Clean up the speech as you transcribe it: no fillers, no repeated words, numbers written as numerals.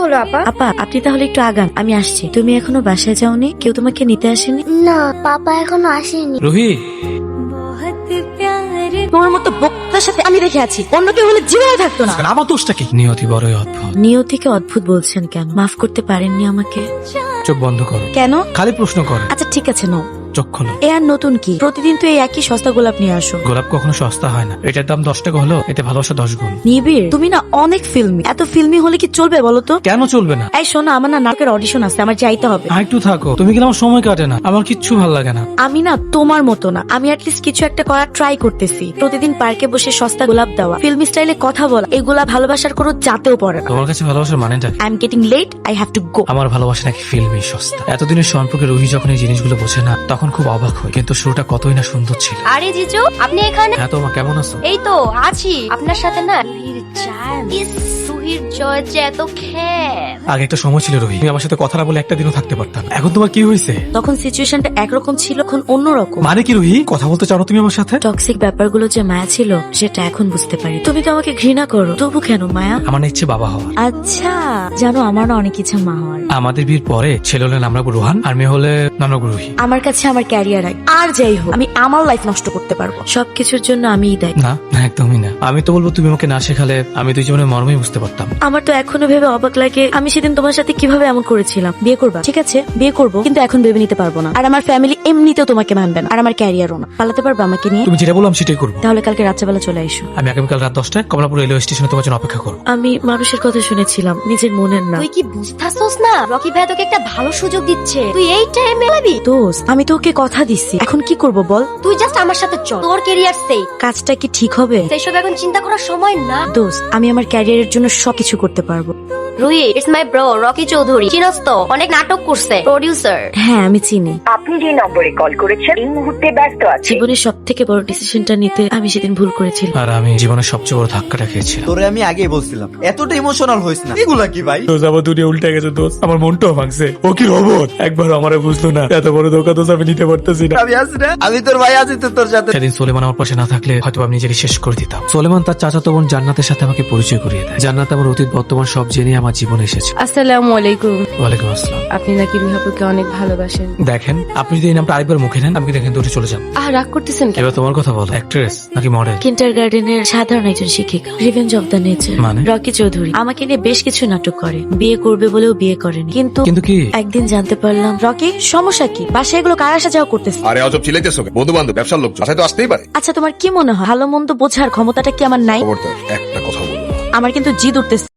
হলো আপা? আপা আপনি তাহলে একটু আগান, আমি আসছি। তুমি এখনো বাসায় যাওনি? কেউ তোমাকে নিতে আসেনি? না, পাপা এখনো আসেনি। রুহি, তোমার মতো বক্তার সাথে আমি রেখে আছি, অন্য কেউ হলে জীবনে থাকতো না। আমার দোষটা কি? নিয়তি বড়ই অদ্ভুত। নিয়তিকে অদ্ভুত বলছেন কেন? মাফ করতে পারেননি আমাকে? চোখ বন্ধ করো। কেন? খালি প্রশ্ন করে। আচ্ছা ঠিক আছে, নো। চোখ খোলো। এ আর নতুন কি? প্রতিদিন তো এই একই সস্তা গোলাপ নিয়ে আসো। গোলাপ কখনো সস্তা হয় না। এটার দাম 10 টাকা হলো, এতে ভালোবাসা 10 গুণ। নিবিড়, তুমি না অনেক ফিল্মি। এত ফিল্মি হলে কি চলবে বলো তো? কেন চলবে না? এই শোনো, আমার না নাটকের অডিশন আছে, আমার যাইতে হবে। আর একটু থাকো। তুমি গেলে আমার সময় কাটে না, আমার কিচ্ছু ভালো লাগে না। আমি না তোমার মতো না, আমি অ্যাটলিস্ট কিছু একটা করার ট্রাই করতেছি। প্রতিদিন পার্কে বসে সস্তা গোলাপ দেওয়া, ফিল্মি স্টাইলে কথা বলা, এগুলা ভালোবাসার কোনো জাতেও পড়ে না। তোমার কাছে ভালোবাসার মানেটা কি? I am getting late, I have to go. আমার ভালোবাসা নাকি ফিল্মই সস্তা। এতদিনের সম্পর্কে রুহি যখন এই জিনিসগুলো বোঝে না, তখন খুব অবাক হয়। কিন্তু শুরুটা কতই না সুন্দর ছিল। আরে জিজু, আপনি এখানে? হ্যাঁ, তোমা কেমন আছো? এই তো আছি আপনার সাথে না। রুহির চান, ইস, রুহির জয় যে এত খ্যাত। আগে একটা সময় ছিল রুহি, তুমি আমার সাথে কথা না বলে একটা দিনও থাকতে পারতাম না। এখন তোমার কি হয়েছে? তখন সিচুয়েশনটা একরকম ছিল, এখন অন্যরকম। মানে কি রুহি? কথা বলতে চাও না তুমি আমার সাথে? টক্সিক ব্যাপারগুলো যে মায়া ছিল সেটা এখন বুঝতে পারি। তুমি তো আমাকে ঘৃণা করো, তবু কেন মায়া? আমার না ইচ্ছে বাবা হওয়ার। আচ্ছা, জানো আমার না অনেক ইচ্ছা মা হওয়ার। আমাদের বিয়ের পরে ছেলে হলে নাম রাখবো রোহান, আর মেয়ে হলে নাম রাখবো রুহি। আমার কাছে আমার ক্যারিয়ার আর যাই হোক, আমি আমার লাইফ নষ্ট করতে পারবো। সবকিছুর জন্য আমিই দায়ী। না না, একদমই না। আমি তো বলবো তুমি আমাকে না শেখালে আমি তুই জীবনের মর্মই বুঝতে পারতাম। আমার তো এখনো ভেবে অবাক লাগে, আমি সেদিন তোমার সাথে কিভাবে এমন করেছিলাম। বিয়ে করবা, ঠিক আছে বিয়ে করবো, কিন্তু এখন ভেবে নিতে পারবো না। আর আমার ফ্যামিলি এমনিতেও তোমাকে মানবে না, আর আমার ক্যারিয়ারও না। পালাতে পারবা আমাকে নিয়ে? তুমি যেটা বললাম সেটাই করবো। তাহলে কালকে রাত্রেবেলা চলে এসো। আমি আগামীকাল রাত 10টায় কমলাপুর রেলওয়ে স্টেশনে তোমার জন্য অপেক্ষা করবো। আমি মানুষের কথা শুনেছিলাম, নিজের মনের না। তুই কি বুঝতাছস না? রকি ভাই তোকে একটা ভালো সুযোগ দিচ্ছে, তুই এই টাইমে মেলাবি। দোস্ত, আমি তো ওকে কথা দিচ্ছি, এখন কি করব বল? তুই জাস্ট আমার সাথে চল, তোর কেরিয়ার সেই। কাজটা কি ঠিক হবে? সেইসব এখন চিন্তা করার সময় না। দোস্ত, আমি আমার ক্যারিয়ারের জন্য সবকিছু করতে পারবো। Ruhi, it's my bro Rocky Chowdhury. চিনস তো? অনেক নাটক করছে, প্রডিউসার। হ্যাঁ আমি চিনি। আপনি যে নম্বরে কল করেছেন এই মুহূর্তে ব্যস্ত আছে। জীবনের সব থেকে বড় ডিসিশনটা নিতে আমি সেদিন ভুল করেছিলাম। আর আমি জীবনের সবচেয়ে বড় ধাক্কাটা খেয়েছিলাম। তোরে আমি আগেই বলছিলাম এতটা ইমোশনাল হইস না। এগুলা কি ভাই? দোষ আমার দুনিয়া উল্টে গেছে দোষ, আমার মনটাও ভাঙছে। ও কি রোবট? একবার আমারে বুঝলো না। এত বড় ধোকা দোষ আমি নিতে পারতেছি না। আমি আছি না, আমি তোর ভাই আছি তো তোর সাথে। সেদিন সোলেমান আমার পাশে না থাকলে হয়তো আমি নিজেকে শেষ করে দিতাম। সোলেমান তার চাচাতো বোন জান্নাতের সাথে আমাকে পরিচয় করিয়ে দেয়। জান্নাত আমার অতীত বর্তমান সব জেনে আমার জীবনে এসেছে। আসসালামু আলাইকুম। ওয়ালাইকুম আসসালাম। আপনি নাকি রুহাপুকে অনেক ভালোবাসেন? দেখেন, আপনি যদি এই নামটা আরেকবার মুখে নেন, আমাকে দেখেন দূরে চলে যান। রাগ করতেছেন কেন? এবার তোমার কথা বলো, অ্যাক্ট্রেস নাকি মডেল? কিন্ডারগার্টেনের সাধারণ একজন শিক্ষিকা। Revenge of the nature. মানে? রকি চৌধুরী আমাকে নিয়ে বেশ কিছু নাটক করে, বিয়ে করবে বলেও বিয়ে করেনি। কিন্তু কিন্তু কি? একদিন জানতে পারলাম। রকি, সমস্যা কি? বাসায় এগুলো কার আসা যাওয়া করতেছে? আরে অজব চিলাইতেছো কেন? বন্ধু বান্ধব ব্যবসার লোক বাসায় তো আসতেই পারে। আচ্ছা তোমার কি মনে হয় ভালো মন্দ বোঝার ক্ষমতাটা কি আমার নাই? খবরদার একটা কথা বলবো না। আমার কিন্তু জিদ উঠতেছে।